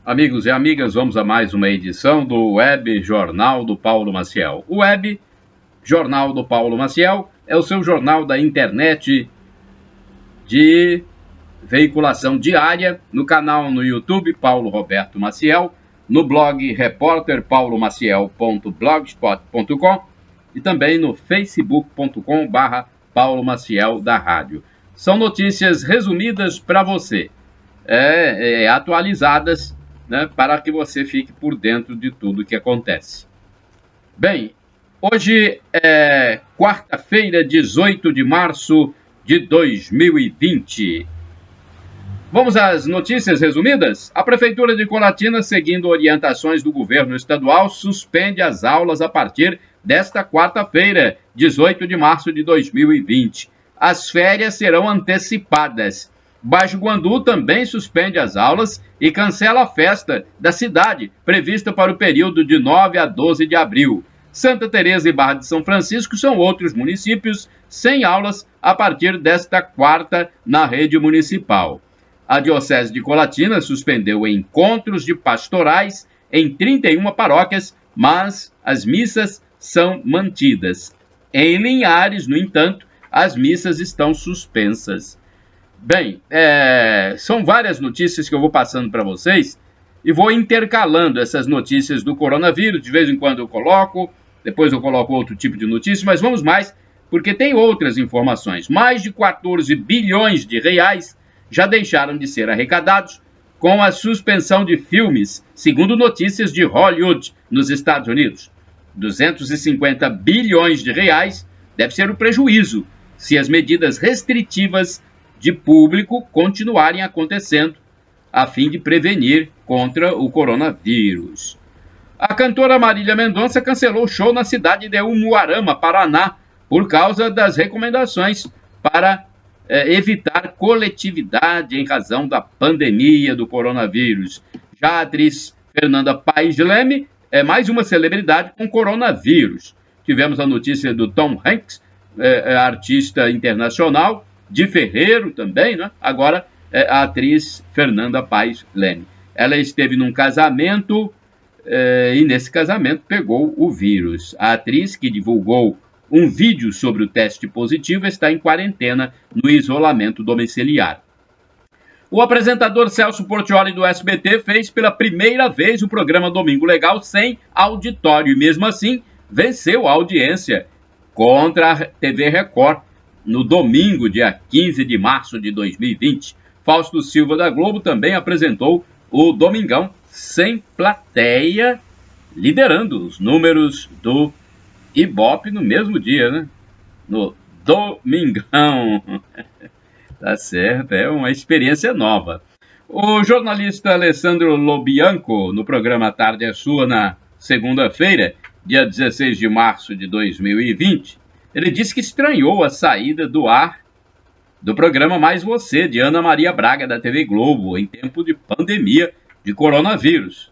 Amigos e amigas, vamos a mais uma edição do Web Jornal do Paulo Maciel. O Web Jornal do Paulo Maciel é o seu jornal da internet de veiculação diária no canal no YouTube Paulo Roberto Maciel, no blog repórterpaulomaciel.blogspot.com e também no facebook.com/. Paulo Maciel da Rádio. São notícias resumidas para você, atualizadas, né, para que você fique por dentro de tudo que acontece. Bem, hoje é quarta-feira, 18 de março de 2020. Vamos às notícias resumidas? A Prefeitura de Colatina, seguindo orientações do governo estadual, suspende as aulas a partir desta quarta-feira, 18 de março de 2020. As férias serão antecipadas. Baixo Guandu também suspende as aulas e cancela a festa da cidade, prevista para o período de 9 a 12 de abril. Santa Teresa e Barra de São Francisco são outros municípios sem aulas a partir desta quarta na rede municipal. A Diocese de Colatina suspendeu encontros de pastorais em 31 paróquias, mas as missas são mantidas. Em Linhares, no entanto, as missas estão suspensas. Bem, são várias notícias que eu vou passando para vocês e vou intercalando essas notícias do coronavírus. De vez em quando eu coloco, depois eu coloco outro tipo de notícia, mas vamos mais, porque tem outras informações. Mais de 14 bilhões de reais já deixaram de ser arrecadados com a suspensão de filmes, segundo notícias de Hollywood, nos Estados Unidos. 250 bilhões de reais deve ser o prejuízo se as medidas restritivas de público continuarem acontecendo, a fim de prevenir contra o coronavírus. A cantora Marília Mendonça cancelou o show na cidade de Umuarama, Paraná, por causa das recomendações para evitar coletividade em razão da pandemia do coronavírus. Já a atriz Fernanda Paes Leme é mais uma celebridade com coronavírus. Tivemos a notícia do Tom Hanks, artista internacional, de Ferreiro também, né? Agora a atriz Fernanda Paes Leme. Ela esteve num casamento e nesse casamento pegou o vírus. A atriz, que divulgou um vídeo sobre o teste positivo, está em quarentena no isolamento domiciliar. O apresentador Celso Portiolli do SBT fez pela primeira vez o programa Domingo Legal sem auditório e mesmo assim venceu a audiência contra a TV Record no domingo, dia 15 de março de 2020. Fausto Silva da Globo também apresentou o Domingão sem plateia, liderando os números do Ibope no mesmo dia, né? No Domingão. Tá certo, é uma experiência nova. O jornalista Alessandro Lobianco, no programa Tarde é Sua, na segunda-feira, dia 16 de março de 2020, ele disse que estranhou a saída do ar do programa Mais Você, de Ana Maria Braga, da TV Globo, em tempo de pandemia de coronavírus.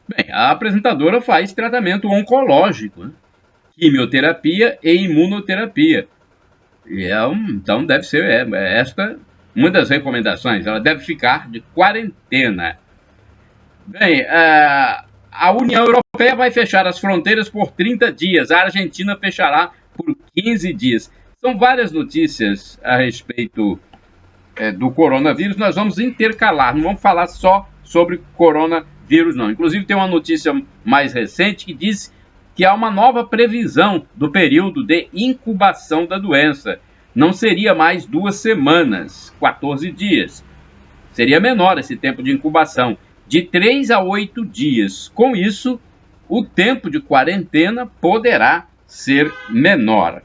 Bem, a apresentadora faz tratamento oncológico, né? Quimioterapia e imunoterapia. E então deve ser esta uma das recomendações. Ela deve ficar de quarentena. Bem, a União Europeia vai fechar as fronteiras por 30 dias. A Argentina fechará por 15 dias. São várias notícias a respeito do coronavírus. Nós vamos intercalar, não vamos falar só sobre coronavírus, não. Inclusive tem uma notícia mais recente que diz que há uma nova previsão do período de incubação da doença. Não seria mais 2 semanas, 14 dias. Seria menor esse tempo de incubação, de 3 a 8 dias. Com isso, o tempo de quarentena poderá ser menor.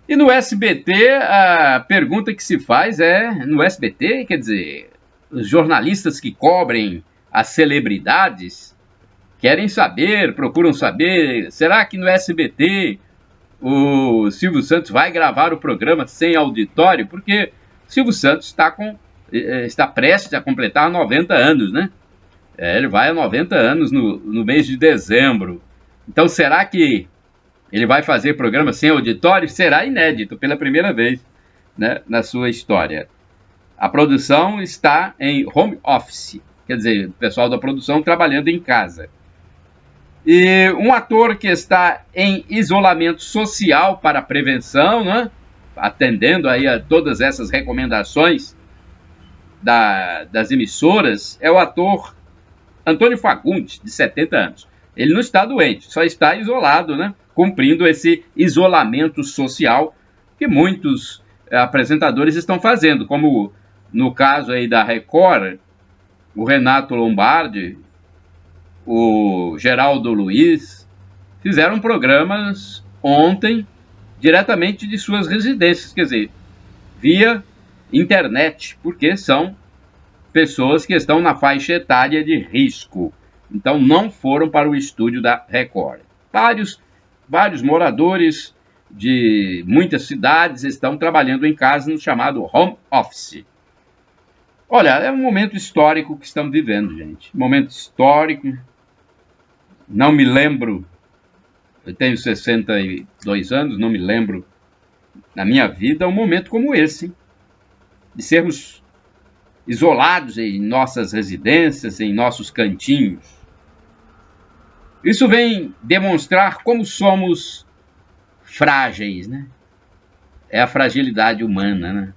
E no SBT, a pergunta que se faz no SBT, quer dizer, os jornalistas que cobrem as celebridades querem saber, procuram saber, será que no SBT o Silvio Santos vai gravar o programa sem auditório? Porque Silvio Santos está prestes a completar 90 anos, né? Ele vai a 90 anos no mês de dezembro. Então, será que ele vai fazer programa sem auditório? Será inédito, pela primeira vez, né, na sua história. A produção está em home office. quer dizer, o pessoal da produção trabalhando em casa. E um ator que está em isolamento social para prevenção, né? Atendendo aí a todas essas recomendações das emissoras, é o ator Antônio Fagundes, de 70 anos. Ele não está doente, só está isolado, né? Cumprindo esse isolamento social que muitos apresentadores estão fazendo, como no caso aí da Record, o Renato Lombardi, o Geraldo Luiz, fizeram programas ontem diretamente de suas residências, quer dizer, via internet, porque são pessoas que estão na faixa etária de risco. Então não foram para o estúdio da Record. Vários moradores de muitas cidades estão trabalhando em casa no chamado home office. Olha, é um momento histórico que estamos vivendo, gente. Momento histórico. Não me lembro, eu tenho 62 anos, não me lembro na minha vida um momento como esse, de sermos isolados em nossas residências, em nossos cantinhos. Isso vem demonstrar como somos frágeis, né? É a fragilidade humana, né?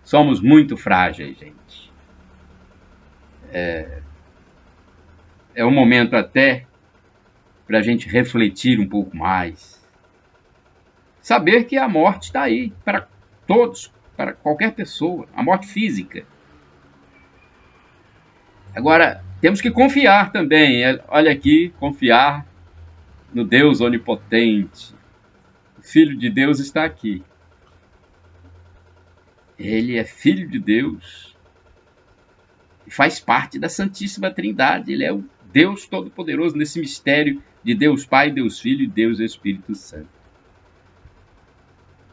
Somos muito frágeis, gente. É um momento até para a gente refletir um pouco mais. Saber que a morte está aí para todos, para qualquer pessoa, a morte física. Agora, temos que confiar também, olha aqui, confiar no Deus onipotente. O Filho de Deus está aqui. Ele é Filho de Deus e faz parte da Santíssima Trindade. Ele é o Deus Todo-Poderoso nesse mistério de Deus Pai, Deus Filho e Deus Espírito Santo.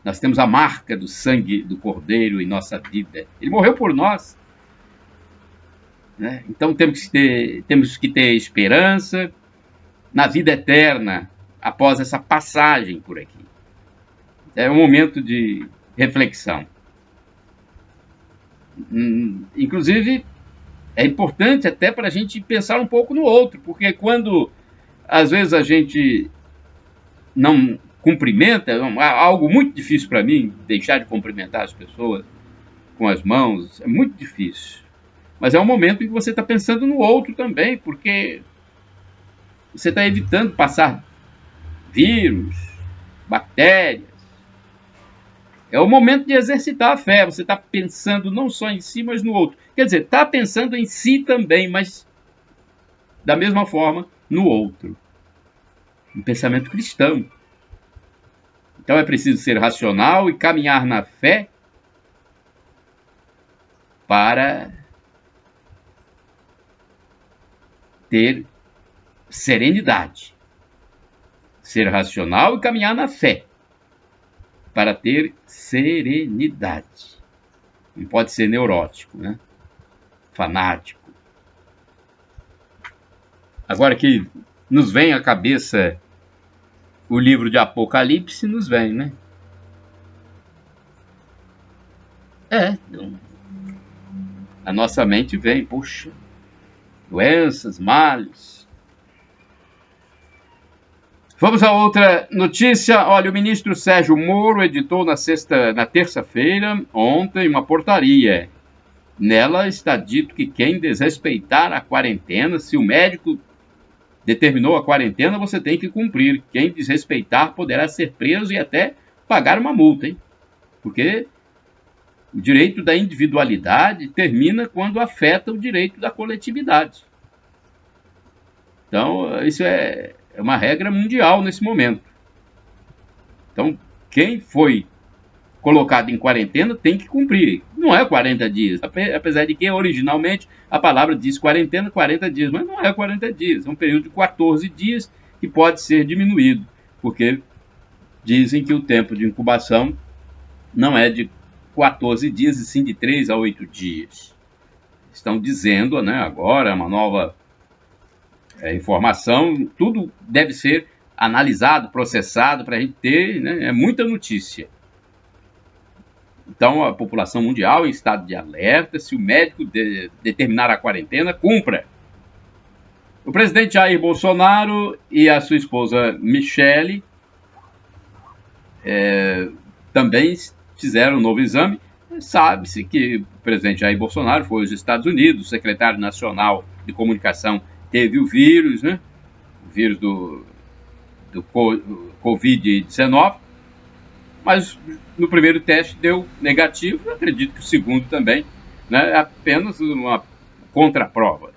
Nós temos a marca do sangue do Cordeiro em nossa vida. Ele morreu por nós. Né? Então temos que ter esperança na vida eterna após essa passagem por aqui. É um momento de reflexão. Inclusive, é importante até para a gente pensar um pouco no outro, porque quando às vezes a gente não cumprimenta, é algo muito difícil para mim, deixar de cumprimentar as pessoas com as mãos, é muito difícil. Mas é um momento em que você está pensando no outro também, porque você está evitando passar vírus, bactérias. É o momento de exercitar a fé. Você está pensando não só em si, mas no outro. Quer dizer, está pensando em si também, mas da mesma forma no outro. Um pensamento cristão. Então é preciso ser racional e caminhar na fé para ter serenidade. Ser racional e caminhar na fé para ter serenidade. Não pode ser neurótico, né? Fanático. Agora que nos vem à cabeça o livro de Apocalipse, nos vem, né? A nossa mente vem, puxa, doenças, males. Vamos a outra notícia. Olha, o ministro Sérgio Moro editou na terça-feira, ontem, uma portaria. Nela está dito que quem desrespeitar a quarentena, se o médico determinou a quarentena, você tem que cumprir. Quem desrespeitar poderá ser preso e até pagar uma multa, hein? Porque o direito da individualidade termina quando afeta o direito da coletividade. Então, isso é uma regra mundial nesse momento. Então, quem foi colocado em quarentena tem que cumprir. Não é 40 dias, apesar de que originalmente a palavra diz quarentena, 40 dias, mas não é 40 dias, é um período de 14 dias que pode ser diminuído, porque dizem que o tempo de incubação não é de 14 dias, e sim de 3 a 8 dias. Estão dizendo, né, agora, uma nova informação, tudo deve ser analisado, processado, para a gente ter, né, muita notícia. Então, a população mundial em estado de alerta, se o médico determinar a quarentena, cumpra. O presidente Jair Bolsonaro e a sua esposa Michele também fizeram um novo exame. Sabe-se que o presidente Jair Bolsonaro foi aos Estados Unidos, o secretário nacional de comunicação teve o vírus, né? O vírus do Covid-19, mas no primeiro teste deu negativo. Eu acredito que o segundo também, né? É apenas uma contraprova.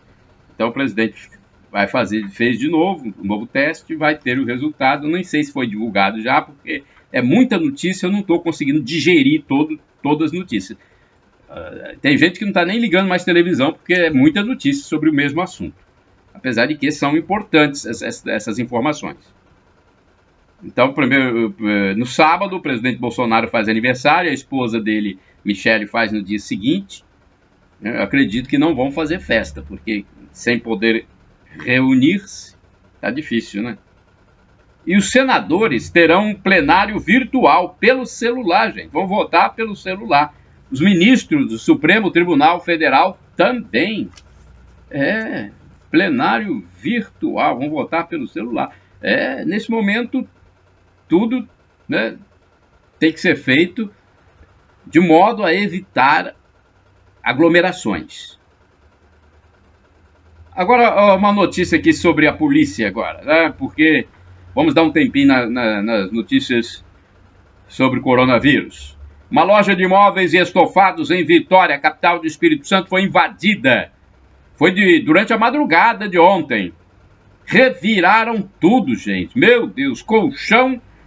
Então o presidente fez de novo um novo teste, vai ter o resultado. Nem sei se foi divulgado já, porque é muita notícia, eu não estou conseguindo digerir todas as notícias. Tem gente que não está nem ligando mais televisão, porque é muita notícia sobre o mesmo assunto. Apesar de que são importantes essas informações. Então, no sábado, o presidente Bolsonaro faz aniversário, a esposa dele, Michele, faz no dia seguinte. Eu acredito que não vão fazer festa, porque sem poder reunir-se, tá difícil, né? E os senadores terão um plenário virtual pelo celular, gente. Vão votar pelo celular. Os ministros do Supremo Tribunal Federal também. Plenário virtual, vão votar pelo celular. Nesse momento, tudo, né, tem que ser feito de modo a evitar aglomerações. Agora, uma notícia aqui sobre a polícia agora, né? Porque vamos dar um tempinho nas notícias sobre o coronavírus. Uma loja de imóveis e estofados em Vitória, capital do Espírito Santo, foi invadida. Foi durante a madrugada de ontem. Reviraram tudo, gente. Meu Deus,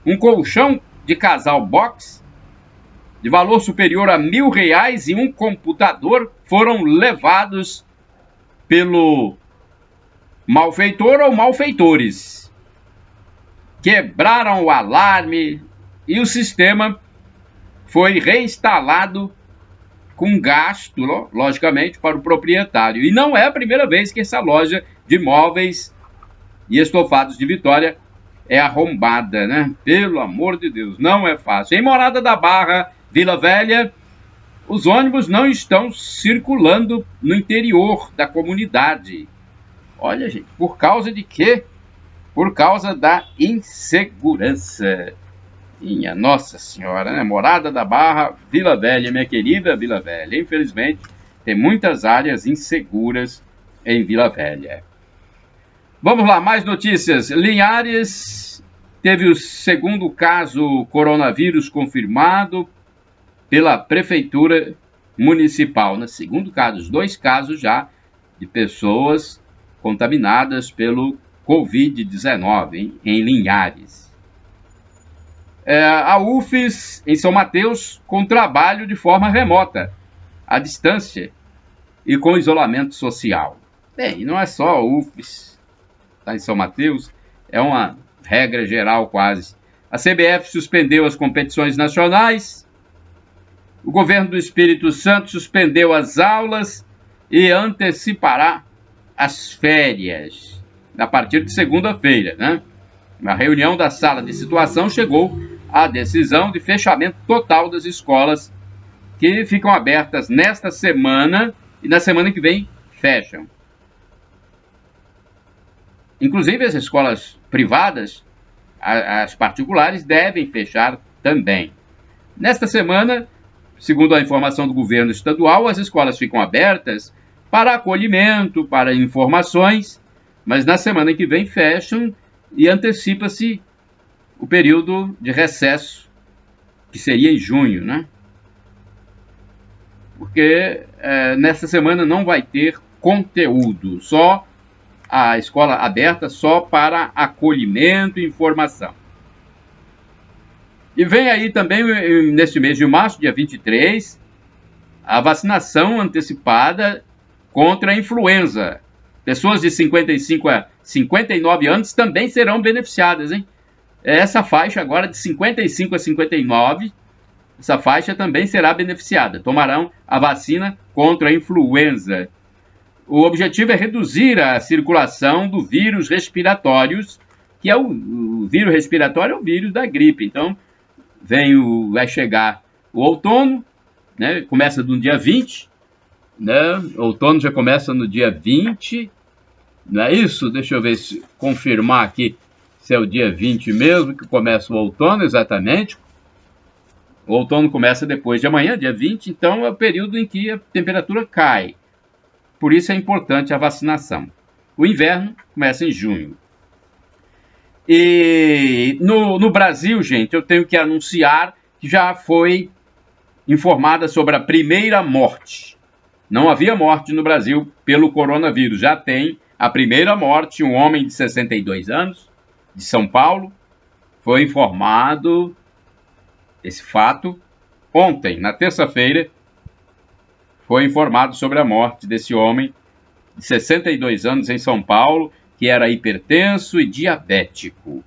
um colchão de casal box de valor superior a R$1.000 e um computador foram levados pelo malfeitor ou malfeitores. Quebraram o alarme e o sistema foi reinstalado com gasto, logicamente, para o proprietário. E não é a primeira vez que essa loja de móveis e estofados de Vitória é arrombada, né? Pelo amor de Deus, não é fácil. Em Morada da Barra, Vila Velha, os ônibus não estão circulando no interior da comunidade. Olha, gente, por causa de quê? Por causa da insegurança. Minha Nossa Senhora, né? Morada da Barra, Vila Velha, minha querida Vila Velha. Infelizmente, tem muitas áreas inseguras em Vila Velha. Vamos lá, mais notícias. Linhares teve o segundo caso coronavírus confirmado pela Prefeitura Municipal. No segundo caso, 2 casos já de pessoas contaminadas pelo Covid-19 em Linhares. A UFES, em São Mateus, com trabalho de forma remota, à distância e com isolamento social. Bem, não é só a UFES, está em São Mateus, é uma regra geral quase. A CBF suspendeu as competições nacionais, o governo do Espírito Santo suspendeu as aulas e antecipará as férias a partir de segunda-feira, né? Na reunião da sala de situação chegou a decisão de fechamento total das escolas que ficam abertas nesta semana e na semana que vem fecham. Inclusive as escolas privadas, as particulares, devem fechar também. Nesta semana, segundo a informação do governo estadual, as escolas ficam abertas para acolhimento, para informações, mas na semana que vem fecham e antecipa-se o período de recesso, que seria em junho, né? Porque nessa semana não vai ter conteúdo, só a escola aberta só para acolhimento e informação. E vem aí também, neste mês de março, dia 23, a vacinação antecipada contra a influenza. Pessoas de 55 a 59 anos também serão beneficiadas, hein? Essa faixa agora de 55 a 59, essa faixa também será beneficiada. Tomarão a vacina contra a influenza. O objetivo é reduzir a circulação do vírus respiratórios, que é o vírus respiratório, é o vírus da gripe. Então, vai chegar o outono né? Começa no dia 20, né? Outono já começa no dia 20, não é isso? Deixa eu ver se confirmar aqui se é o dia 20 mesmo que começa o outono, exatamente. O outono começa depois de amanhã, dia 20, então é o período em que a temperatura cai. Por isso é importante a vacinação. O inverno começa em junho. E no Brasil, gente, eu tenho que anunciar que já foi informada sobre a primeira morte. Não havia morte no Brasil pelo coronavírus. Já tem a primeira morte, um homem de 62 anos, de São Paulo. Foi informado esse fato ontem, na terça-feira. Foi informado sobre a morte desse homem de 62 anos em São Paulo, que era hipertenso e diabético.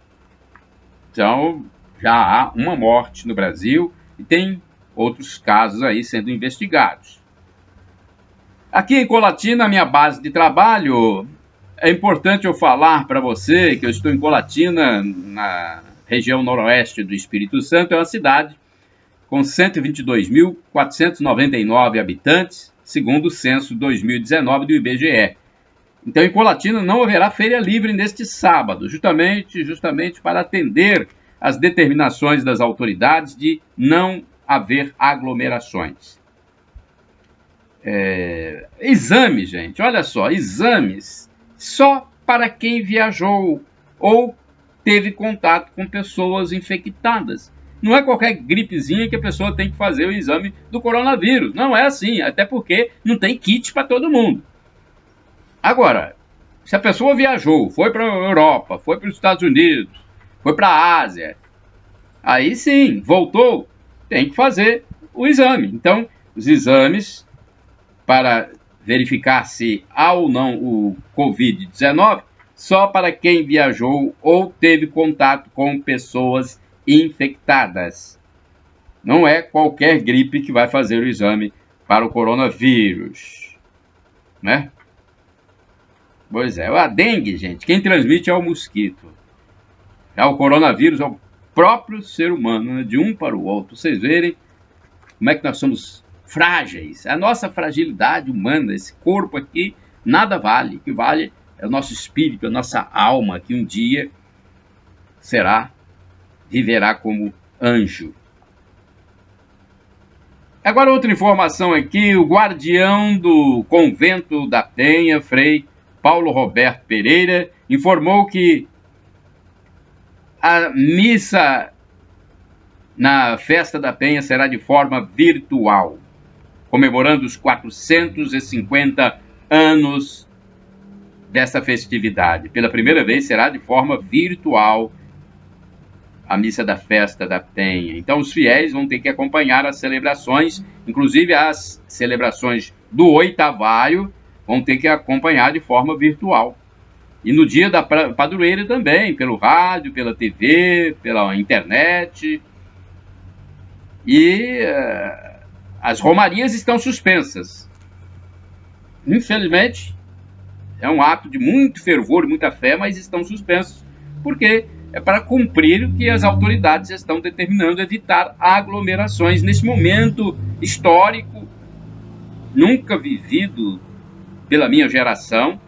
Então, já há uma morte no Brasil e tem outros casos aí sendo investigados. Aqui em Colatina, minha base de trabalho, é importante eu falar para você que eu estou em Colatina, na região noroeste do Espírito Santo. É uma cidade com 122.499 habitantes, segundo o censo 2019 do IBGE. Então, em Colatina não haverá feira livre neste sábado, justamente para atender às determinações das autoridades de não haver aglomerações. Exames, gente, olha só, exames só para quem viajou ou teve contato com pessoas infectadas. Não é qualquer gripezinha que a pessoa tem que fazer o exame do coronavírus. Não é assim, até porque não tem kit para todo mundo. Agora, se a pessoa viajou, foi para a Europa, foi para os Estados Unidos, foi para a Ásia, aí sim, voltou, tem que fazer o exame. Então, os exames para verificar se há ou não o Covid-19, só para quem viajou ou teve contato com pessoas infectadas. Não é qualquer gripe que vai fazer o exame para o coronavírus, né? Pois é, a dengue, gente, quem transmite é o mosquito. Já o coronavírus é o próprio ser humano, né? De um para o outro. Vocês verem como é que nós somos frágeis. A nossa fragilidade humana, esse corpo aqui, nada vale. O que vale é o nosso espírito, a nossa alma, que um dia viverá como anjo. Agora outra informação aqui, o guardião do convento da Penha, Frei Paulo Roberto Pereira, informou que a missa na Festa da Penha será de forma virtual, comemorando os 450 anos dessa festividade. Pela primeira vez será de forma virtual a missa da Festa da Penha. Então os fiéis vão ter que acompanhar as celebrações, inclusive as celebrações do oitavário, vão ter que acompanhar de forma virtual. E no dia da padroeira também, pelo rádio, pela TV, pela internet. E as romarias estão suspensas. Infelizmente, é um ato de muito fervor e muita fé, mas estão suspensos, porque é para cumprir o que as autoridades estão determinando, evitar aglomerações nesse momento histórico, nunca vivido pela minha geração,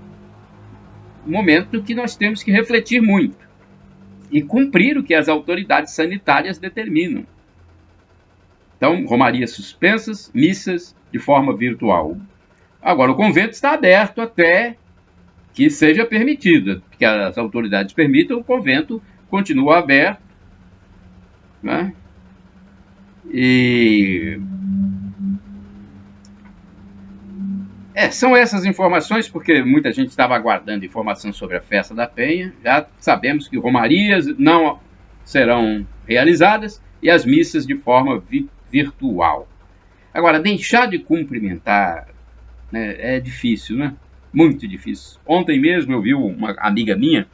um momento que nós temos que refletir muito e cumprir o que as autoridades sanitárias determinam. Então, romarias suspensas, missas de forma virtual. Agora, o convento está aberto até que seja permitido, que as autoridades permitam, o convento continua aberto, né? E são essas informações, porque muita gente estava aguardando informação sobre a Festa da Penha. Já sabemos que romarias não serão realizadas e as missas de forma virtual. Agora, deixar de cumprimentar, né, é difícil, né? Muito difícil. Ontem mesmo eu vi uma amiga minha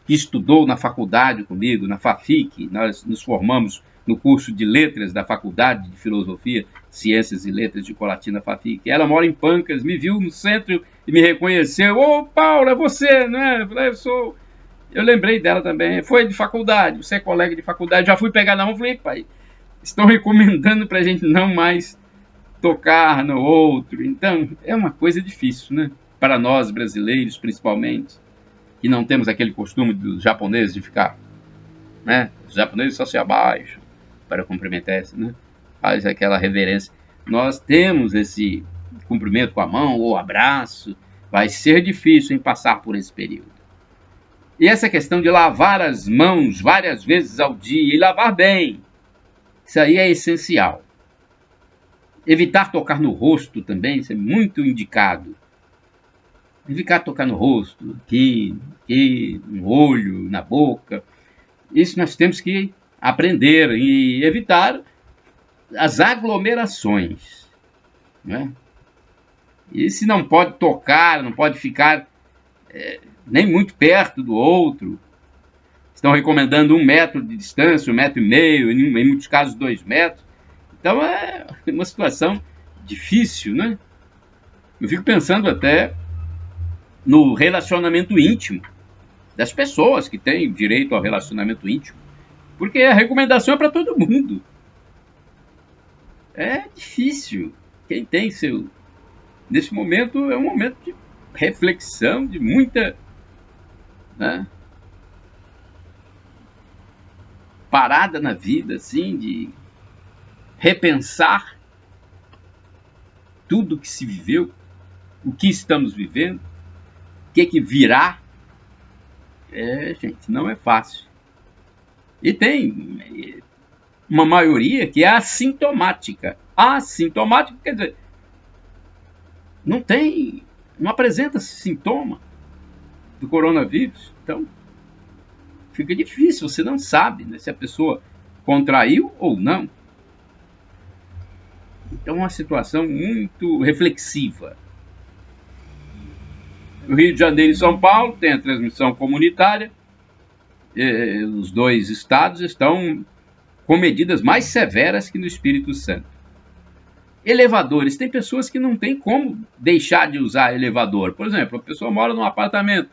que estudou na faculdade comigo, na FAFIC. Nós nos formamos no curso de letras da Faculdade de Filosofia, Ciências e Letras de Colatina FAFIC. Ela mora em Pancas, me viu no centro e me reconheceu. Ô, Paulo, é você, né? Eu lembrei dela também. Foi de faculdade, você é colega de faculdade. Já fui pegar na mão e falei, pai, estão recomendando para a gente não mais tocar no outro. Então, é uma coisa difícil, né? Para nós brasileiros, principalmente, que não temos aquele costume dos japoneses de ficar, né? Os japoneses só se abaixam para cumprimentar, né? Faz aquela reverência. Nós temos esse cumprimento com a mão ou abraço. Vai ser difícil em passar por esse período. E essa questão de lavar as mãos várias vezes ao dia e lavar bem, isso aí é essencial. Evitar tocar no rosto também, isso é muito indicado. Evitar tocar no rosto, aqui, no olho, na boca. Isso nós temos que aprender e evitar as aglomerações, né? E se não pode tocar, não pode ficar nem muito perto do outro. Estão recomendando 1 metro de distância, 1,5 metro, em muitos casos 2 metros. Então é uma situação difícil, né? Eu fico pensando até no relacionamento íntimo das pessoas que têm direito ao relacionamento íntimo, porque a recomendação é para todo mundo. É difícil. Quem tem seu... Nesse momento é um momento de reflexão, de muita, né, parada na vida, assim, de repensar tudo que se viveu, o que estamos vivendo, o que virá. Gente, não é fácil. E tem uma maioria que é assintomática. Assintomática quer dizer, não apresenta sintoma do coronavírus. Então, fica difícil, você não sabe, né, se a pessoa contraiu ou não. Então, é uma situação muito reflexiva. No Rio de Janeiro e São Paulo tem a transmissão comunitária. Os 2 estados estão com medidas mais severas que no Espírito Santo. Elevadores, tem pessoas que não tem como deixar de usar elevador. Por exemplo, a pessoa mora num apartamento,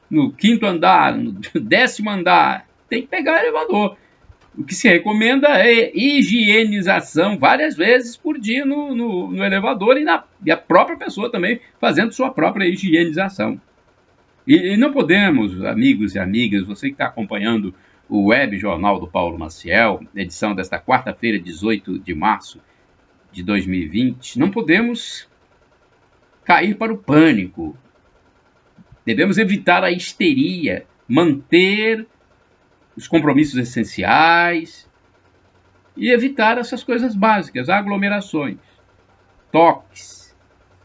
no 5º andar, no 10º andar, tem que pegar elevador. O que se recomenda é higienização várias vezes por dia no elevador e a própria pessoa também fazendo sua própria higienização. E não podemos, amigos e amigas, você que está acompanhando o Web Jornal do Paulo Maciel, edição desta quarta-feira, 18 de março de 2020, não podemos cair para o pânico. Devemos evitar a histeria, manter os compromissos essenciais e evitar essas coisas básicas, aglomerações, toques,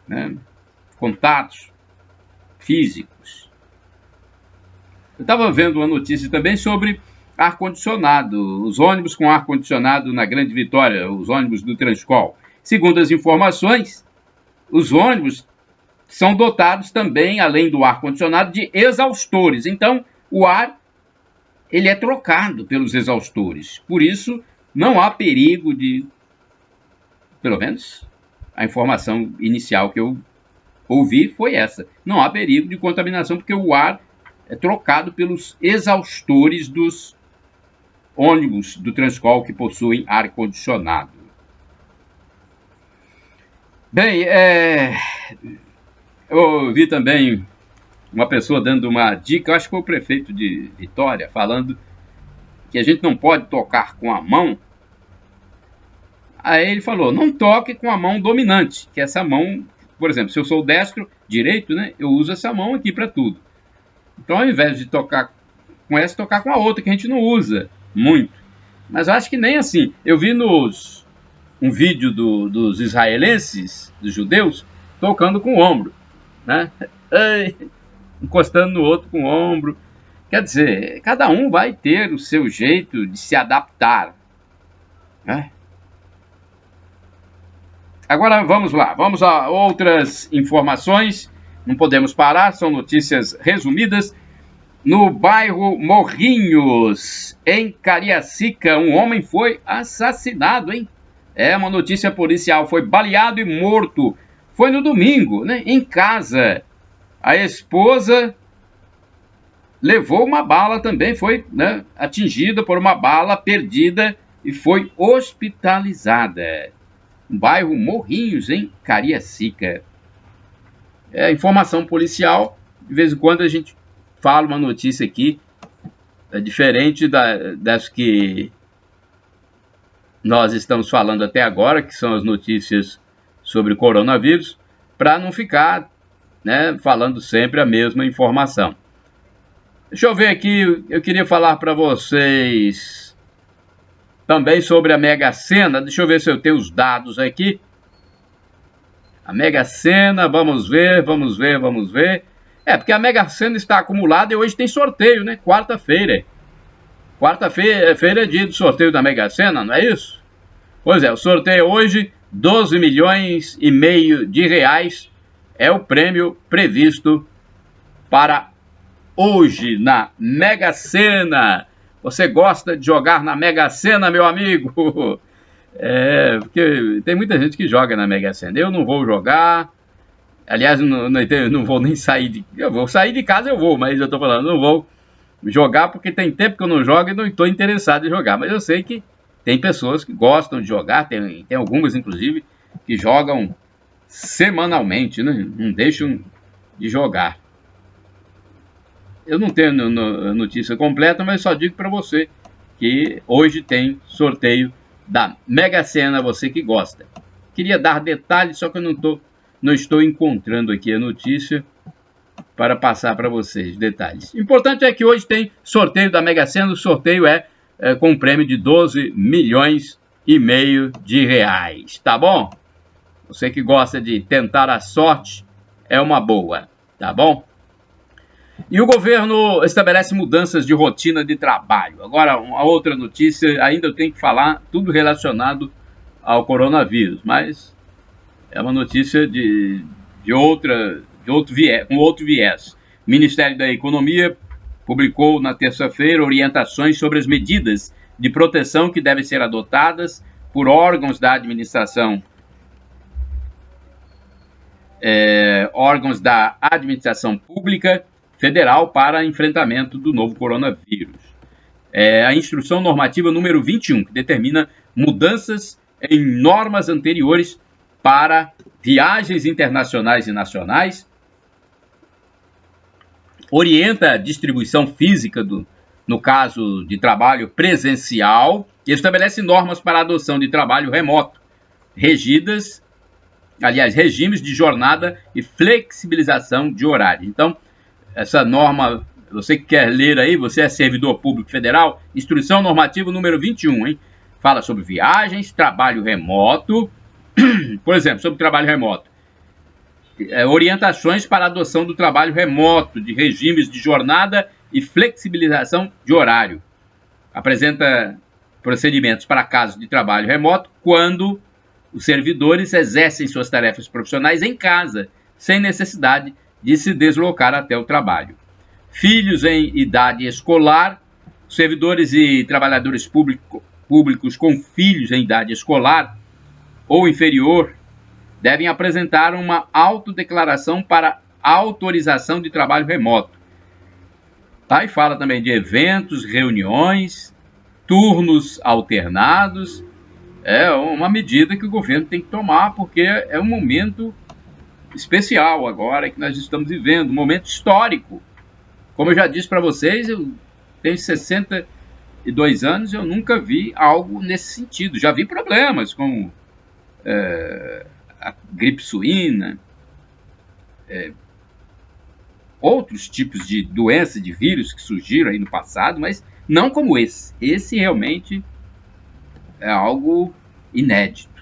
né, contatos físicos. Eu estava vendo uma notícia também sobre ar-condicionado, os ônibus com ar-condicionado na Grande Vitória, os ônibus do Transcol. Segundo as informações, os ônibus são dotados também, além do ar-condicionado, de exaustores. Então, o ar ele é trocado pelos exaustores. Por isso, não há perigo de... Pelo menos, a informação inicial que eu ouvi foi essa. Não há perigo de contaminação, porque o ar é trocado pelos exaustores dos ônibus do Transcol que possuem ar-condicionado. Bem, eu ouvi também uma pessoa dando uma dica, eu acho que foi o prefeito de Vitória, falando que a gente não pode tocar com a mão. Aí ele falou, não toque com a mão dominante, que essa mão, por exemplo, se eu sou destro, direito, né, eu uso essa mão aqui para tudo. Então, ao invés de tocar com essa, tocar com a outra, que a gente não usa muito. Mas eu acho que nem assim. Eu vi um vídeo dos israelenses, dos judeus, tocando com o ombro, né? Encostando no outro com o ombro. Quer dizer, cada um vai ter o seu jeito de se adaptar, né? Agora vamos lá, vamos a outras informações. Não podemos parar, são notícias resumidas. No bairro Morrinhos, em Cariacica, um homem foi assassinado, hein? É uma notícia policial, foi baleado e morto. Foi no domingo, né? Em casa. A esposa levou uma bala também, foi, né, atingida por uma bala perdida e foi hospitalizada. no bairro Morrinhos, em Cariacica. Informação policial, de vez em quando a gente fala uma notícia aqui, diferente das que nós estamos falando até agora, que são as notícias sobre coronavírus, para não ficar, né, falando sempre a mesma informação. Deixa eu ver aqui, eu queria falar para vocês também sobre a Mega Sena. Deixa eu ver se eu tenho os dados aqui. A Mega Sena, vamos ver. Porque a Mega Sena está acumulada e hoje tem sorteio, né? Quarta-feira. Quarta-feira é dia do sorteio da Mega Sena, não é isso? Pois é, o sorteio hoje, 12 milhões e meio de reais é o prêmio previsto para hoje na Mega Sena. Você gosta de jogar na Mega Sena, meu amigo? Porque tem muita gente que joga na Mega Sena. Eu não vou jogar. Aliás, não vou nem sair eu vou sair de casa, mas eu tô falando, não vou jogar porque tem tempo que eu não jogo e não estou interessado em jogar. Mas eu sei que tem pessoas que gostam de jogar, tem algumas, inclusive, que jogam semanalmente, né? Não deixam de jogar. Eu não tenho notícia completa, mas só digo para você que hoje tem sorteio da Mega Sena, você que gosta. Queria dar detalhes, só que eu não estou encontrando aqui a notícia para passar para vocês detalhes. O importante é que hoje tem sorteio da Mega Sena. O sorteio é com um prêmio de 12 milhões e meio de reais, tá bom? Você que gosta de tentar a sorte, é uma boa, tá bom? E o governo estabelece mudanças de rotina de trabalho. Agora, uma outra notícia, ainda eu tenho que falar, tudo relacionado ao coronavírus, mas é uma notícia com outro viés. O Ministério da Economia publicou na terça-feira orientações sobre as medidas de proteção que devem ser adotadas por órgãos da administração pública federal para enfrentamento do novo coronavírus. A instrução normativa número 21, que determina mudanças em normas anteriores para viagens internacionais e nacionais, orienta a distribuição física no caso de trabalho presencial e estabelece normas para a adoção de trabalho remoto, regimes de jornada e flexibilização de horário. Então, essa norma, você que quer ler aí, você é servidor público federal, instrução normativa número 21, hein? Fala sobre viagens, trabalho remoto, por exemplo, sobre trabalho remoto. Orientações para a adoção do trabalho remoto, de regimes de jornada e flexibilização de horário. Apresenta procedimentos para casos de trabalho remoto quando os servidores exercem suas tarefas profissionais em casa, sem necessidade de se deslocar até o trabalho. Filhos em idade escolar, servidores e trabalhadores públicos com filhos em idade escolar ou inferior devem apresentar uma autodeclaração para autorização de trabalho remoto. Tá? E fala também de eventos, reuniões, turnos alternados. É uma medida que o governo tem que tomar, porque é um momento especial agora que nós estamos vivendo, um momento histórico. Como eu já disse para vocês, eu tenho 62 anos, eu nunca vi algo nesse sentido. Já vi problemas como a gripe suína, outros tipos de doenças, de vírus que surgiram aí no passado, mas não como esse. Esse realmente é algo inédito.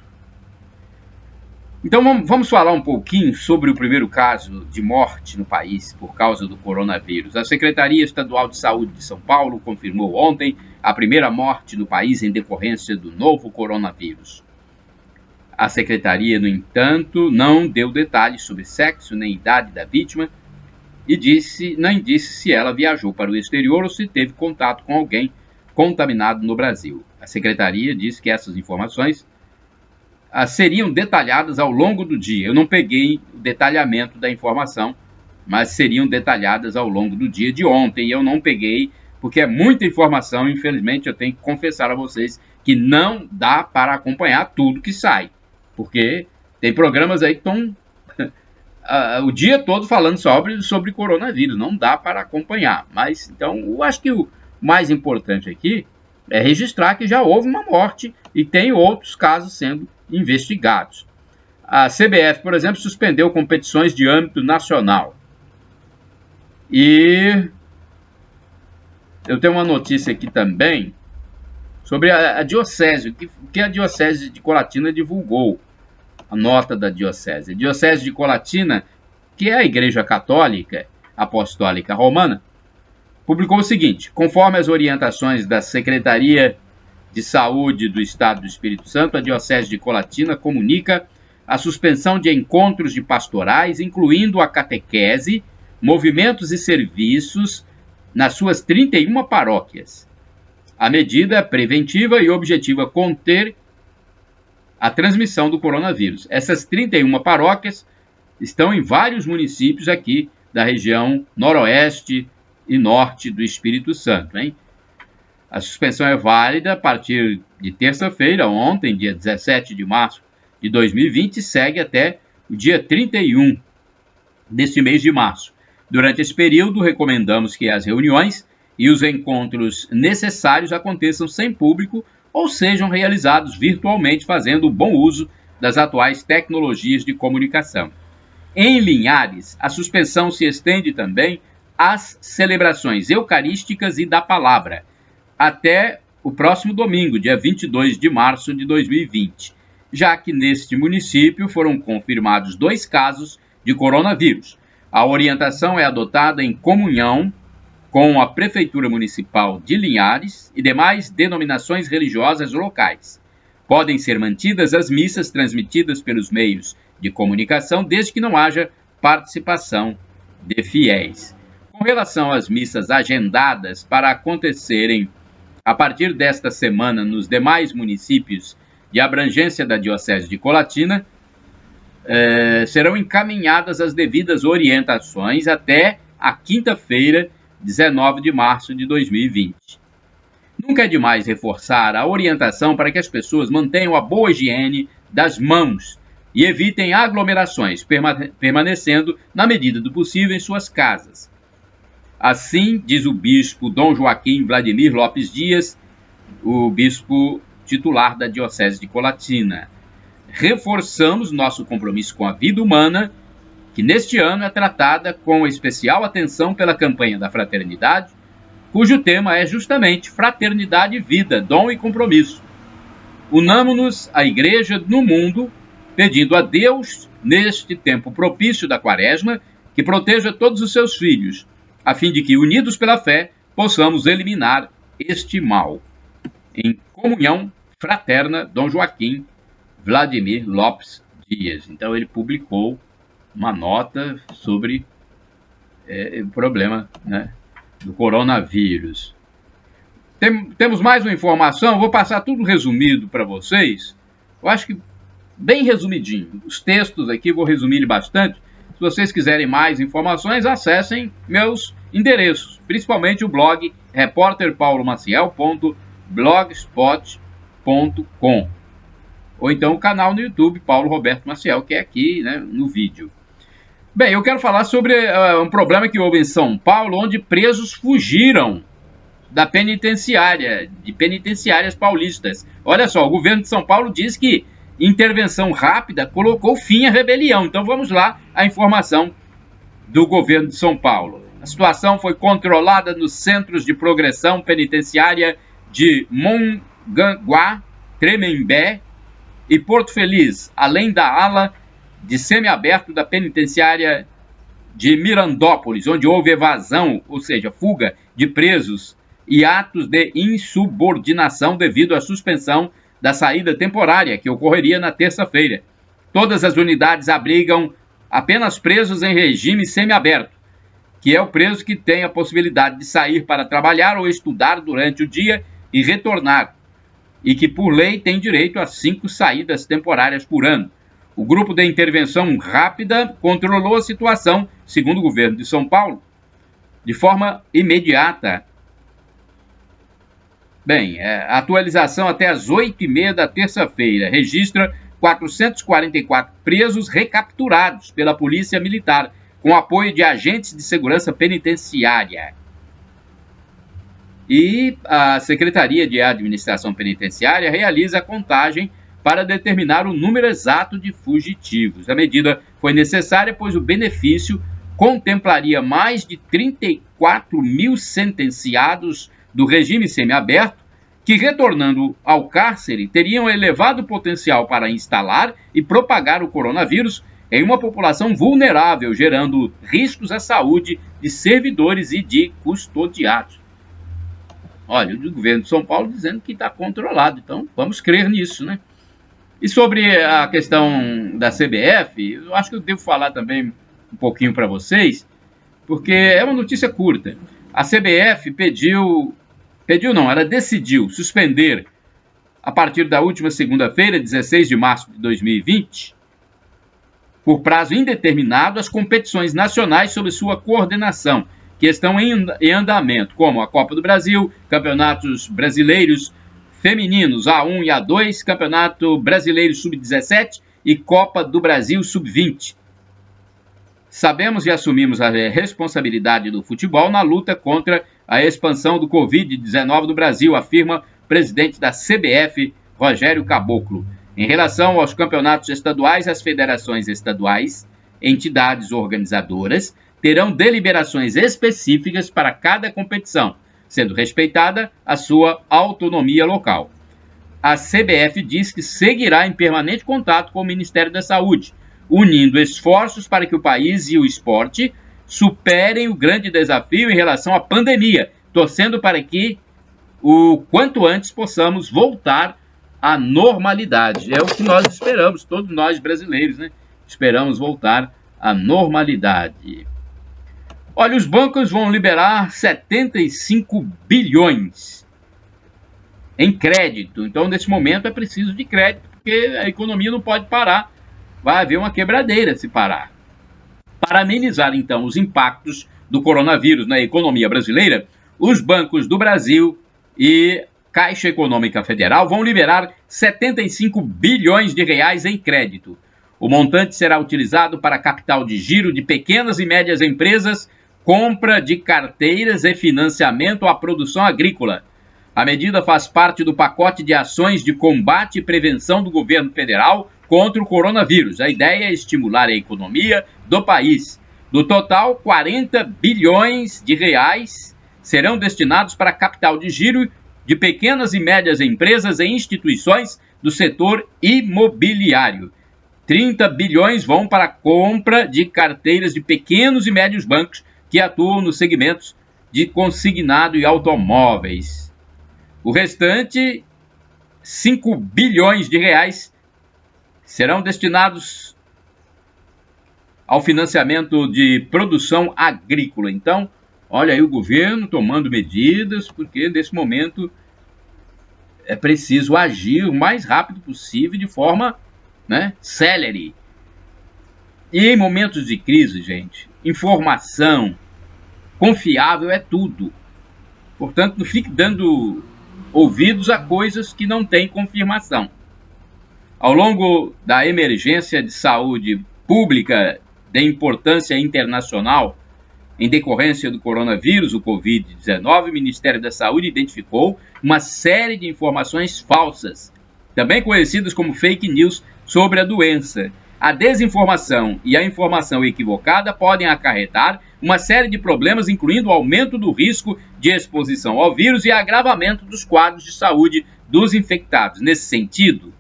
Então vamos falar um pouquinho sobre o primeiro caso de morte no país por causa do coronavírus. A Secretaria Estadual de Saúde de São Paulo confirmou ontem a primeira morte no país em decorrência do novo coronavírus. A secretaria, no entanto, não deu detalhes sobre sexo nem idade da vítima e nem disse se ela viajou para o exterior ou se teve contato com alguém contaminado no Brasil. A secretaria disse que essas informações seriam detalhadas ao longo do dia. Eu não peguei o detalhamento da informação, mas seriam detalhadas ao longo do dia de ontem. Eu não peguei, porque é muita informação. Infelizmente, eu tenho que confessar a vocês que não dá para acompanhar tudo que sai, porque tem programas aí que estão o dia todo falando sobre coronavírus, não dá para acompanhar. Mas, então, eu acho que o mais importante aqui é registrar que já houve uma morte e tem outros casos sendo investigados. A CBF, por exemplo, suspendeu competições de âmbito nacional. E eu tenho uma notícia aqui também sobre a diocese, que a diocese de Colatina divulgou, a nota da diocese. A diocese de Colatina, que é a Igreja Católica Apostólica Romana, publicou o seguinte: conforme as orientações da Secretaria de Saúde do Estado do Espírito Santo, a diocese de Colatina comunica a suspensão de encontros de pastorais, incluindo a catequese, movimentos e serviços nas suas 31 paróquias. A medida é preventiva e objetiva conter a transmissão do coronavírus. Essas 31 paróquias estão em vários municípios aqui da região noroeste e norte do Espírito Santo, hein? A suspensão é válida a partir de terça-feira, ontem, dia 17 de março de 2020, e segue até o dia 31 deste mês de março. Durante esse período, recomendamos que as reuniões e os encontros necessários aconteçam sem público ou sejam realizados virtualmente, fazendo bom uso das atuais tecnologias de comunicação. Em Linhares, a suspensão se estende também às celebrações eucarísticas e da palavra, até o próximo domingo, dia 22 de março de 2020, já que neste município foram confirmados 2 casos de coronavírus. A orientação é adotada em comunhão com a Prefeitura Municipal de Linhares e demais denominações religiosas locais. Podem ser mantidas as missas transmitidas pelos meios de comunicação, desde que não haja participação de fiéis. Com relação às missas agendadas para acontecerem a partir desta semana nos demais municípios de abrangência da Diocese de Colatina, serão encaminhadas as devidas orientações até a quinta-feira, 19 de março de 2020. Nunca é demais reforçar a orientação para que as pessoas mantenham a boa higiene das mãos e evitem aglomerações, permanecendo, na medida do possível, em suas casas. Assim, diz o bispo Dom Joaquim Vladimir Lopes Dias, o bispo titular da Diocese de Colatina. Reforçamos nosso compromisso com a vida humana, que neste ano é tratada com especial atenção pela campanha da fraternidade, cujo tema é justamente Fraternidade e Vida, Dom e Compromisso. Unamo-nos à Igreja no mundo, pedindo a Deus, neste tempo propício da Quaresma, que proteja todos os seus filhos, a fim de que, unidos pela fé, possamos eliminar este mal. Em comunhão fraterna, Dom Joaquim Vladimir Lopes Dias. Então ele publicou uma nota sobre o problema, né, do coronavírus. Temos mais uma informação, vou passar tudo resumido para vocês. Eu acho que bem resumidinho. Os textos aqui vou resumir bastante. Se vocês quiserem mais informações, acessem meus endereços, principalmente o blog repórterpaulomaciel.blogspot.com ou então o canal no YouTube Paulo Roberto Maciel, que é aqui, né, no vídeo. Bem, eu quero falar sobre um problema que houve em São Paulo, onde presos fugiram da penitenciária, de penitenciárias paulistas. Olha só, o governo de São Paulo diz que intervenção rápida colocou fim à rebelião. Então vamos lá, a informação do governo de São Paulo. A situação foi controlada nos centros de progressão penitenciária de Mongaguá, Tremembé e Porto Feliz, além da ala de semiaberto da penitenciária de Mirandópolis, onde houve evasão, ou seja, fuga de presos e atos de insubordinação devido à suspensão da saída temporária, que ocorreria na terça-feira. Todas as unidades abrigam apenas presos em regime semiaberto, que é o preso que tem a possibilidade de sair para trabalhar ou estudar durante o dia e retornar, e que, por lei, tem direito a 5 saídas temporárias por ano. O grupo de intervenção rápida controlou a situação, segundo o governo de São Paulo, de forma imediata. Bem, a atualização até às 8h30 da terça-feira registra 444 presos recapturados pela Polícia Militar, com apoio de agentes de segurança penitenciária. E a Secretaria de Administração Penitenciária realiza a contagem para determinar o número exato de fugitivos. A medida foi necessária, pois o benefício contemplaria mais de 34 mil sentenciados do regime semiaberto, que, retornando ao cárcere, teriam elevado potencial para instalar e propagar o coronavírus em uma população vulnerável, gerando riscos à saúde de servidores e de custodiados. Olha, o governo de São Paulo dizendo que está controlado, então vamos crer nisso, né? E sobre a questão da CBF, eu acho que eu devo falar também um pouquinho para vocês, porque é uma notícia curta. A CBF ela decidiu suspender, a partir da última segunda-feira, 16 de março de 2020, por prazo indeterminado, as competições nacionais sob sua coordenação, que estão em andamento, como a Copa do Brasil, campeonatos brasileiros femininos A1 e A2, Campeonato Brasileiro Sub-17 e Copa do Brasil Sub-20. Sabemos e assumimos a responsabilidade do futebol na luta contra a expansão do Covid-19 no Brasil, afirma o presidente da CBF, Rogério Caboclo. Em relação aos campeonatos estaduais, as federações estaduais, entidades organizadoras, terão deliberações específicas para cada competição, sendo respeitada a sua autonomia local. A CBF diz que seguirá em permanente contato com o Ministério da Saúde, unindo esforços para que o país e o esporte superem o grande desafio em relação à pandemia, torcendo para que o quanto antes possamos voltar à normalidade. É o que nós esperamos, todos nós brasileiros, né? Esperamos voltar à normalidade. Olha, os bancos vão liberar 75 bilhões em crédito. Então, nesse momento, é preciso de crédito, porque a economia não pode parar. Vai haver uma quebradeira se parar. Para amenizar, então, os impactos do coronavírus na economia brasileira, os bancos do Brasil e Caixa Econômica Federal vão liberar 75 bilhões de reais em crédito. O montante será utilizado para capital de giro de pequenas e médias empresas, compra de carteiras e financiamento à produção agrícola. A medida faz parte do pacote de ações de combate e prevenção do governo federal contra o coronavírus. A ideia é estimular a economia do país. Do total, 40 bilhões de reais serão destinados para capital de giro de pequenas e médias empresas e instituições do setor imobiliário. 30 bilhões vão para a compra de carteiras de pequenos e médios bancos que atuam nos segmentos de consignado e automóveis. O restante, 5 bilhões de reais, serão destinados ao financiamento de produção agrícola. Então, olha aí o governo tomando medidas, porque nesse momento é preciso agir o mais rápido possível, de forma célere. E em momentos de crise, gente, informação confiável é tudo. Portanto, não fique dando ouvidos a coisas que não têm confirmação. Ao longo da emergência de saúde pública de importância internacional, em decorrência do coronavírus, o Covid-19, o Ministério da Saúde identificou uma série de informações falsas, também conhecidas como fake news, sobre a doença. A desinformação e a informação equivocada podem acarretar uma série de problemas, incluindo o aumento do risco de exposição ao vírus e agravamento dos quadros de saúde dos infectados. Nesse sentido,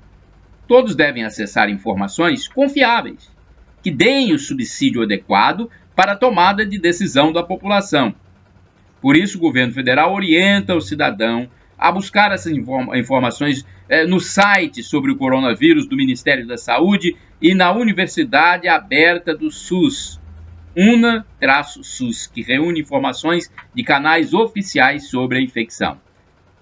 todos devem acessar informações confiáveis, que deem o subsídio adequado para a tomada de decisão da população. Por isso, o governo federal orienta o cidadão a buscar essas informações no site sobre o coronavírus do Ministério da Saúde e na Universidade Aberta do SUS, UNA-SUS, que reúne informações de canais oficiais sobre a infecção.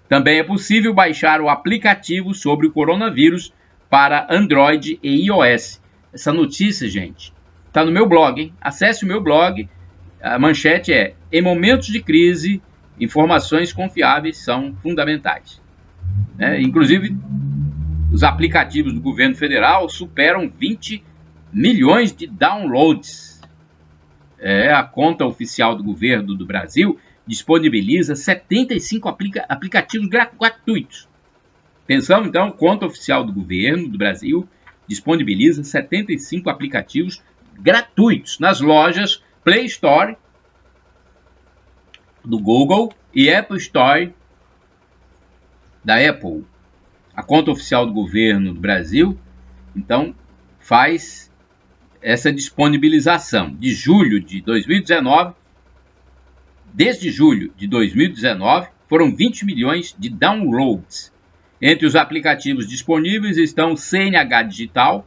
Também é possível baixar o aplicativo sobre o coronavírus para Android e iOS. Essa notícia, gente, está no meu blog, hein? Acesse o meu blog. A manchete é: em momentos de crise, informações confiáveis são fundamentais. Inclusive, os aplicativos do governo federal superam 20 milhões de downloads. A conta oficial do governo do Brasil disponibiliza 75 aplicativos gratuitos. Pensamos, então, conta oficial do governo do Brasil disponibiliza 75 aplicativos gratuitos nas lojas Play Store do Google e Apple Store da Apple. A conta oficial do governo do Brasil, então, faz essa disponibilização. De julho de 2019, desde julho de 2019, foram 20 milhões de downloads. Entre os aplicativos disponíveis estão CNH Digital,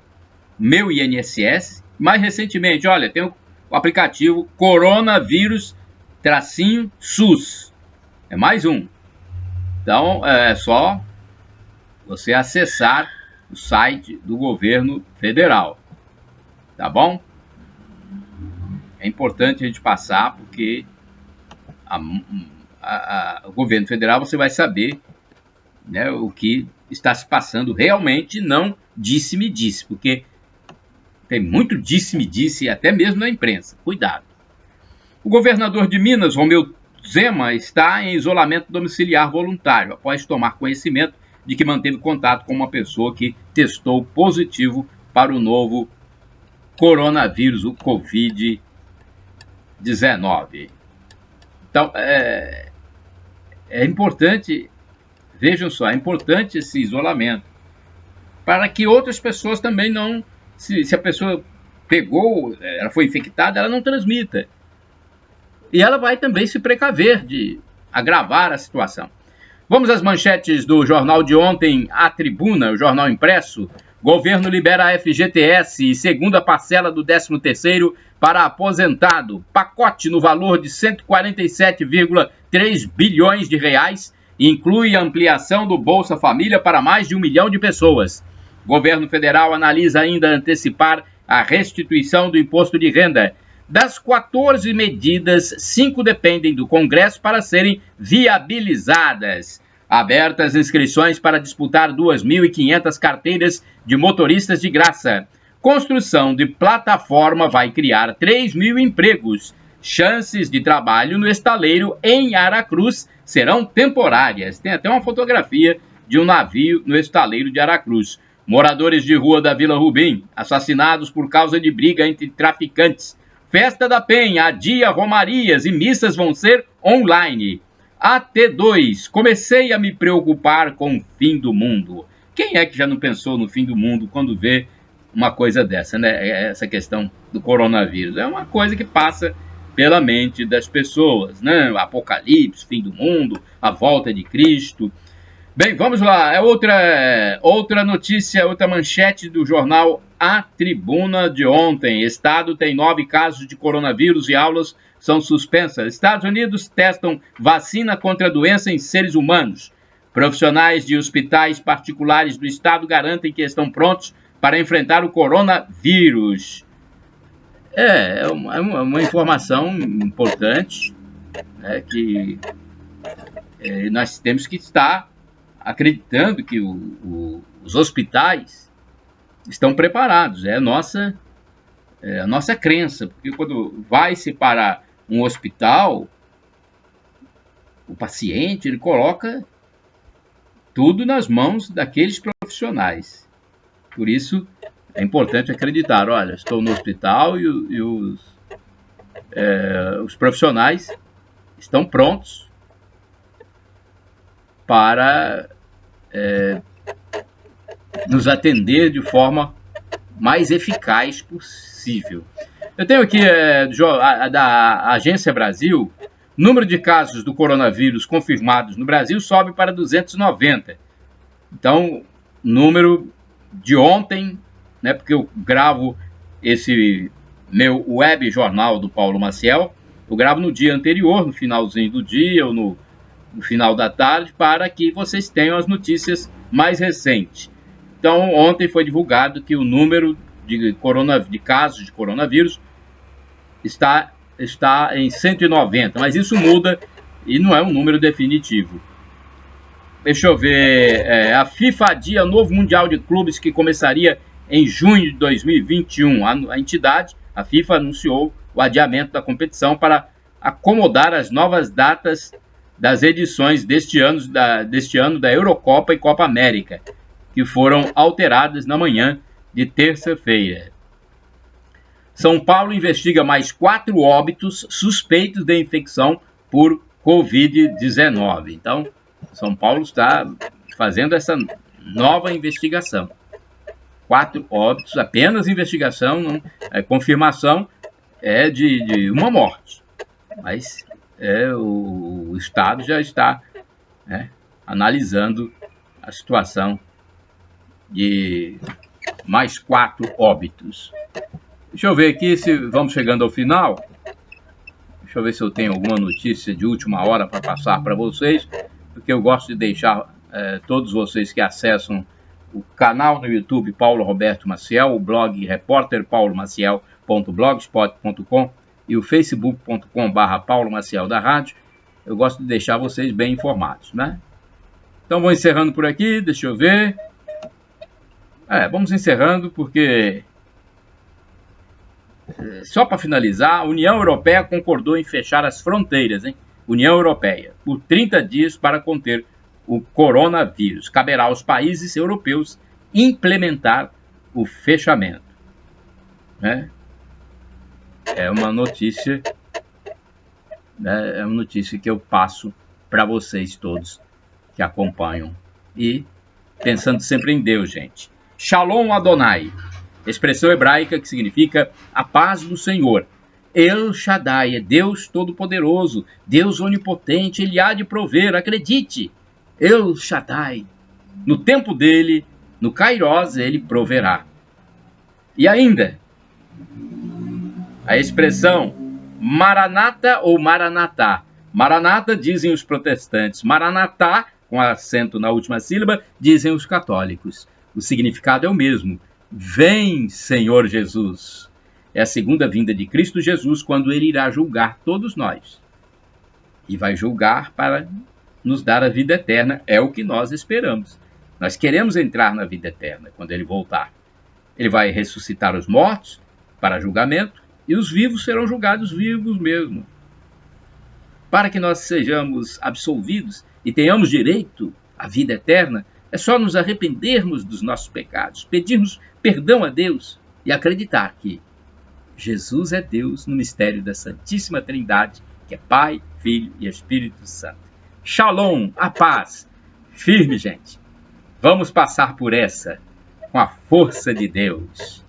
Meu INSS, mais recentemente, olha, tem o aplicativo Coronavírus-SUS. É mais um. Então, é só você acessar o site do governo federal. Tá bom? É importante a gente passar, porque o governo federal você vai saber, né, o que está se passando realmente, não disse-me-disse, porque tem muito disse-me-disse, até mesmo na imprensa. Cuidado. O governador de Minas, Romeu Zema, está em isolamento domiciliar voluntário, após tomar conhecimento de que manteve contato com uma pessoa que testou positivo para o novo coronavírus, o Covid-19. Então, é importante, vejam só, é importante esse isolamento, para que outras pessoas também não, se a pessoa pegou, ela foi infectada, ela não transmita. E ela vai também se precaver de agravar a situação. Vamos às manchetes do jornal de ontem, A Tribuna, o jornal impresso. Governo libera a FGTS e segunda parcela do 13º para aposentado. Pacote no valor de 147,3 bilhões de reais inclui a ampliação do Bolsa Família para mais de 1 milhão de pessoas. Governo federal analisa ainda antecipar a restituição do imposto de renda. Das 14 medidas, 5 dependem do Congresso para serem viabilizadas. Abertas inscrições para disputar 2.500 carteiras de motoristas de graça. Construção de plataforma vai criar 3.000 empregos. Chances de trabalho no estaleiro em Aracruz serão temporárias. Tem até uma fotografia de um navio no estaleiro de Aracruz. Moradores de rua da Vila Rubim, assassinados por causa de briga entre traficantes. Festa da Penha, adia romarias e missas vão ser online. AT2, comecei a me preocupar com o fim do mundo. Quem é que já não pensou no fim do mundo quando vê uma coisa dessa, né? Essa questão do coronavírus. É uma coisa que passa pela mente das pessoas, né? Apocalipse, fim do mundo, a volta de Cristo. Bem, vamos lá. É outra notícia, outra manchete do jornal A Tribuna de ontem. Estado tem 9 casos de coronavírus e aulas são suspensas. Estados Unidos testam vacina contra a doença em seres humanos. Profissionais de hospitais particulares do estado garantem que estão prontos para enfrentar o coronavírus. É uma informação importante, né, que nós temos que estar acreditando que os hospitais estão preparados. É a nossa crença, porque quando vai-se para um hospital, o paciente ele coloca tudo nas mãos daqueles profissionais. Por isso é importante acreditar, olha, estou no hospital e os profissionais estão prontos para nos atender de forma mais eficaz possível. Eu tenho aqui da Agência Brasil, número de casos do coronavírus confirmados no Brasil sobe para 290. Então, número de ontem, né, porque eu gravo esse meu web jornal do Paulo Maciel, eu gravo no dia anterior, no finalzinho do dia ou no final da tarde, para que vocês tenham as notícias mais recentes. Então, ontem foi divulgado que o número de casos de coronavírus está em 190, mas isso muda e não é um número definitivo. Deixa eu ver. A FIFA adia novo Mundial de Clubes que começaria em junho de 2021. A entidade, a FIFA, anunciou o adiamento da competição para acomodar as novas datas das edições deste ano da Eurocopa e Copa América, que foram alteradas na manhã de terça-feira. São Paulo investiga mais 4 óbitos suspeitos de infecção por Covid-19. Então, São Paulo está fazendo essa nova investigação. 4 óbitos, apenas investigação, não, confirmação é de uma morte. Mas o Estado já está analisando a situação de mais 4 óbitos. Deixa eu ver aqui se vamos chegando ao final. Deixa eu ver se eu tenho alguma notícia de última hora para passar para vocês, porque eu gosto de deixar todos vocês que acessam o canal no YouTube Paulo Roberto Maciel, o blog repórterpaulomaciel.blogspot.com e o facebook.com/Paulo Maciel da Rádio. Eu gosto de deixar vocês bem informados, né? Então vou encerrando por aqui, deixa eu ver. Vamos encerrando porque, só para finalizar, a União Europeia concordou em fechar as fronteiras, União Europeia, por 30 dias para conter o coronavírus. Caberá aos países europeus implementar o fechamento. É uma notícia que eu passo para vocês todos que acompanham. E pensando sempre em Deus, gente. Shalom Adonai, expressão hebraica que significa a paz do Senhor. El Shaddai é Deus Todo-Poderoso, Deus Onipotente, Ele há de prover, acredite. El Shaddai, no tempo dele, no Kairos, ele proverá. E ainda, a expressão Maranata ou Maranatá. Maranata dizem os protestantes, Maranatá, com acento na última sílaba, dizem os católicos. O significado é o mesmo. Vem, Senhor Jesus. É a segunda vinda de Cristo Jesus, quando ele irá julgar todos nós. E vai julgar para nos dar a vida eterna, é o que nós esperamos. Nós queremos entrar na vida eterna quando ele voltar. Ele vai ressuscitar os mortos para julgamento e os vivos serão julgados vivos mesmo. Para que nós sejamos absolvidos e tenhamos direito à vida eterna, é só nos arrependermos dos nossos pecados, pedirmos perdão a Deus e acreditar que Jesus é Deus no mistério da Santíssima Trindade, que é Pai, Filho e Espírito Santo. Shalom, a paz. Firme, gente. Vamos passar por essa com a força de Deus.